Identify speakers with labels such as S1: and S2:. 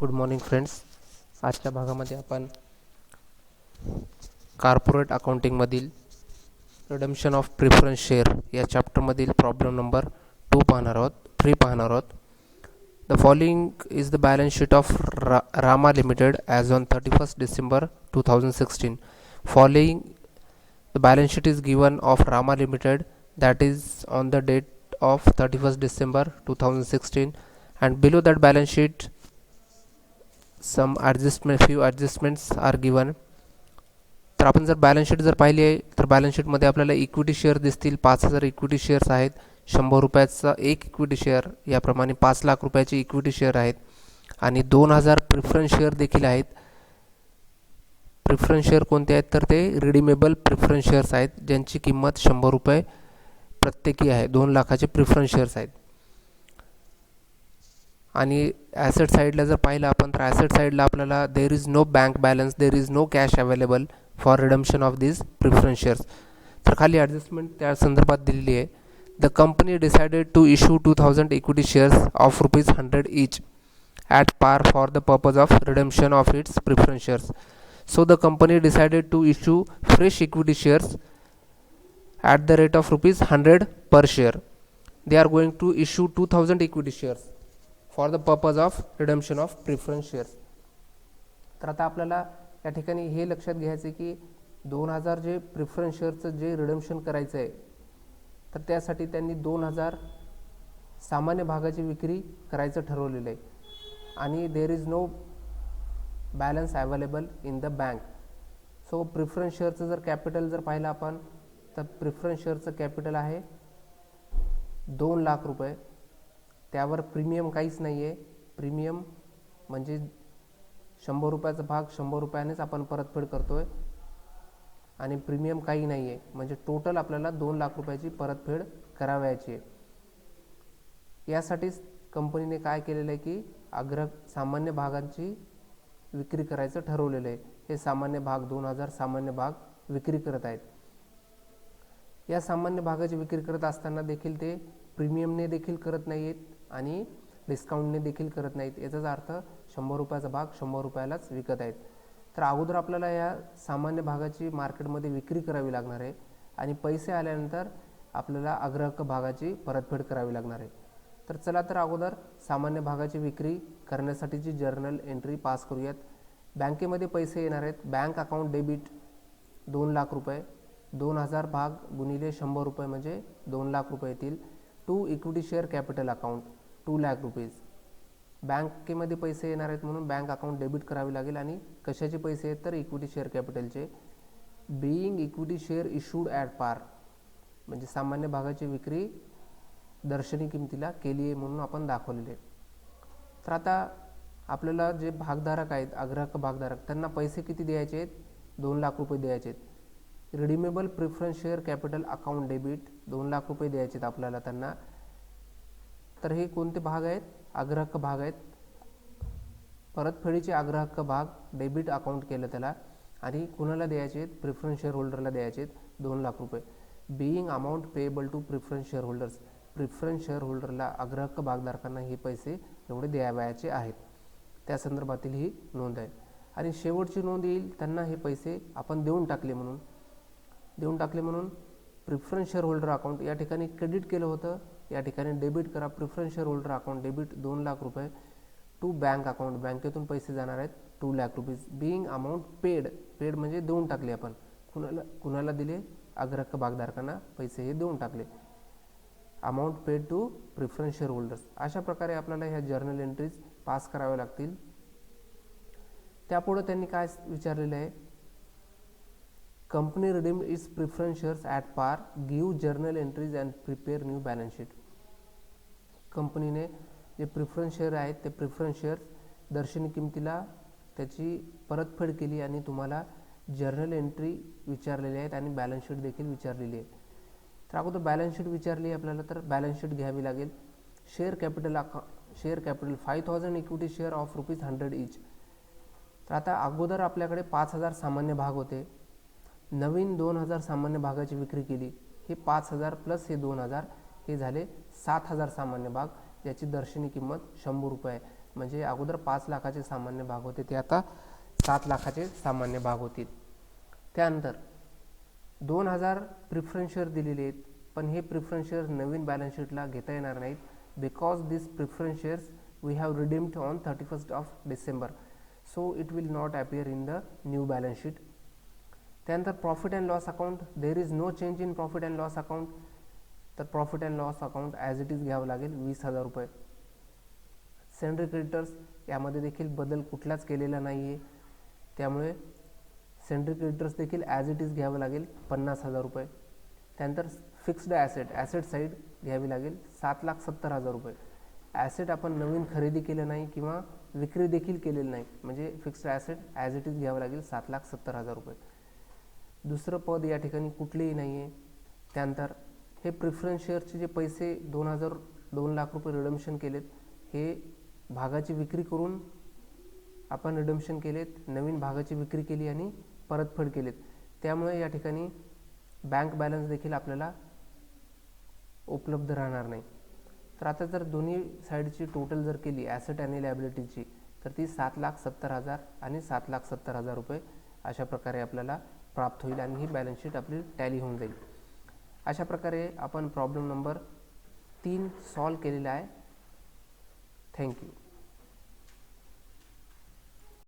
S1: Good morning friends. आजच्या भागामध्ये आपण कॉर्पोरेट अकाउंटिंगमधील रिडम्पशन ऑफ प्रिफरन्स शेअर या चॅप्टरमधील प्रॉब्लेम नंबर 3 पाहणार आहोत. The following is the balance sheet of Rama limited as on 31st December 2016. Following the balance sheet is given of Rama Limited, that is on the date of 31st December 2016, and below that balance sheet few adjustments are given. तर आपण जर balance sheet पाहिली आहे तर balance शीटमध्ये आपल्याला equity share दिसतील. 5,000 equity shares आहेत. 100 रुपयाचा एक इक्विटी शेअर, याप्रमाणे 5 लाख रुपयाचे इक्विटी शेअर आहेत आणि 2,000 प्रिफरन्स शेअर देखील आहेत. प्रिफरन्स शेअर कोणते आहेत तर ते रिडीमेबल प्रिफरन्स शेअर्स आहेत, ज्यांची किंमत 100 रुपये प्रत्येकी आहे. 2 लाखाचे प्रिफरन्स शेअर्स आहेत. आणि ॲसेट साईडला जर पाहिलं आपण तर ॲसेट साईडला आपल्याला there is no bank balance, there is no cash available for redemption of this preference shares. तर खाली ॲडजस्टमेंट त्या संदर्भात दिलेली आहे. The company decided to issue 2,000 equity shares of ₹100 each at par for the purpose of redemption of its preference shares. So the company decided to issue fresh equity shares at the rate of ₹100 per share. They are going to issue 2,000 equity shares for the purpose of redemption of preference shares. तर आता आपल्याला या ठिकाणी हे लक्षात घ्यायचं की 2,000 जे प्रिफरन्स शेअरचं जे रिडम्पशन करायचं आहे तर त्यासाठी त्यांनी 2,000 सामान्य भागाची विक्री करायचं ठरवलेलं आहे आणि there is no balance available in the bank. So preference शेअरचं जर कॅपिटल जर पाहिलं आपण तर प्रिफरन्स शेअरचं कॅपिटल आहे 2 लाख रुपये. त्यावर प्रीमियम काहीच नाही आहे. प्रीमियम म्हणजे 100 रुपयाचा भाग 100 रुपयानेच आपण परतफेड करतोय आणि प्रीमियम काही नाही आहे, म्हणजे टोटल आपल्याला 2 लाख रुपयाची परतफेड करावयाची आहे. यासाठीच कंपनीने काय केलेलं आहे की सामान्य भागांची विक्री करायचं ठरवलेलं आहे. हे सामान्य भाग 2,000 सामान्य भाग विक्री करत आहेत. या सामान्य भागाची विक्री करत असताना देखील ते प्रीमियमने देखील करत नाही आहेत आणि डिस्काउंटने देखील करत नाहीत. याचाच अर्थ 100 रुपयाचा भाग 100 रुपयालाच विकत आहेत. तर अगोदर आपल्याला या सामान्य भागाची मार्केटमध्ये विक्री करावी लागणार आहे आणि पैसे आल्यानंतर आपल्याला अग्रहक्क भागाची परतफेड करावी लागणार आहे. तर चला तर अगोदर सामान्य भागाची विक्री करण्यासाठीची जर्नल एंट्री पास करूयात. बँकेमध्ये पैसे येणार आहेत. बँक अकाउंट डेबिट 2 लाख रुपये, 2,000 भाग गुणिले 100 रुपये म्हणजे 2 लाख रुपये येतील. To equity share capital account 2 lakh rupees. बँकेमध्ये पैसे येणार आहेत म्हणून बँक अकाउंट डेबिट करावी लागेल. आणि कशाचे पैसे आहेत तर इक्विटी शेअर कॅपिटलचे. Being equity share issued at par म्हणजे सामान्य भागाची विक्री दर्शनी किमतीला केली आहे म्हणून आपण दाखवलेले. तर आता आपल्याला जे भागधारक आहेत अग्रहक्क भागधारक त्यांना पैसे किती द्यायचे आहेत 2 लाख रुपये द्यायचे आहेत. Redeemable preference share capital account debit 2 lakh रुपये द्यायचे आहेत आपल्याला त्यांना. तर हे कोणते भाग आहेत अग्रहक्क भाग आहेत. परतफेडीचे अग्रहक्क भाग डेबिट अकाउंट केलं त्याला आणि कुणाला द्यायचे आहेत प्रिफरन्स शेअर होल्डरला द्यायचे आहेत 2 लाख रुपये. Being amount payable to preference share holders preference शेअर होल्डरला अग्रहक्क भागधारकांना हे पैसे एवढे द्यावयाचे आहेत. त्या संदर्भातील ही नोंद आहे. आणि शेवटची नोंद येईल त्यांना हे पैसे आपण देऊन टाकले म्हणून प्रिफरन्स शेअर होल्डर अकाउंट या ठिकाणी क्रेडिट केलं होतं, या ठिकाणी डेबिट करा. Preference share holder account debit 2 lakh रुपये टू बँक अकाउंट बँकेतून पैसे जाणार आहेत 2 lakh rupees. Being amount paid म्हणजे देऊन टाकले आपण. कुणाला दिले अग्रहक्क भागधारकांना पैसे हे देऊन टाकले. Amount paid to preference share holders. अशा प्रकारे आपल्याला ह्या जर्नल एंट्रीज पास कराव्या लागतील. त्यापुढे त्यांनी काय विचारलेलं आहे company redeemed its preference shares at par, give journal entries and prepare new balance sheet. कंपनीने जे प्रिफरन्स शेअर आहेत ते प्रिफरन्स शेअर्स दर्शनी किमतीला त्याची परतफेड केली आणि तुम्हाला जर्नल एंट्री विचारलेली आहेत आणि बॅलन्स शीट देखील विचारलेली आहे. तर अगोदर बॅलन्स शीट विचारली आपल्याला तर बॅलन्स शीट घ्यावी लागेल. Share capital 5,000 equity share of ₹100 each. तर आता अगोदर आपल्याकडे 5,000 सामान्य भाग होते. नवीन 2,000 सामान्य भागाची विक्री केली. हे 5,000 प्लस हे 2,000 हे झाले 7,000 सामान्य भाग, ज्याची दर्शनी किंमत 100 रुपये आहे. म्हणजे अगोदर 5 लाखाचे सामान्य भाग होते ते आता 7 लाखाचे सामान्य भाग होतील. त्यानंतर 2000 प्रिफरन्स शेअर दिलेले आहेत, पण हे प्रिफरन्स शेअर्स नवीन बॅलन्स शीटला घेता येणार नाहीत, because this preference shares we have redeemed on 31st of December, so it will not appear in the new balance sheet. त्यानंतर profit and loss account, there is no change in profit and loss account, तर profit and loss account as it is घ्यावं लागेल 20,000 रुपये. Sundry creditors, यामध्ये देखील बदल कुठलाच केलेला नाही आहे, त्यामुळे सेंड्री क्रेडिटर्स देखील ॲज इट इज घ्यावं लागेल 50,000 रुपये. त्यानंतर फिक्स्ड ॲसेट साईड घ्यावी लागेल 7,70,000 रुपये. ॲसेट आपण नवीन खरेदी केलं नाही किंवा विक्री देखील केलेलं नाही, म्हणजे fixed asset as it is घ्यावं लागेल 7,70,000 रुपये. दुसरं पद या ठिकाणी कुठलेही नाही आहे. त्यानंतर हे प्रिफरन्स शेअरचे जे पैसे 2 लाख रुपये रिडम्शन केलेत, हे भागाची विक्री करून आपण रिडम्शन केलेत, नवीन भागाची विक्री केली आणि परतफेड केलेत, त्यामुळे या ठिकाणी बँक बॅलन्स देखील आपल्याला उपलब्ध राहणार नाही. तर आता जर दोन्ही साईडची टोटल जर केली ॲसेट आणि लायबिलिटीची, तर ती 7,70,000 आणि 7,70,000 रुपये अशा प्रकारे आपल्याला प्राप्त होईल आणि ही बॅलन्स शीट आपली टॅली होऊन जाईल. अशा प्रकारे आपण प्रॉब्लेम नंबर 3 सॉल्व केलेला आहे. थँक्यू.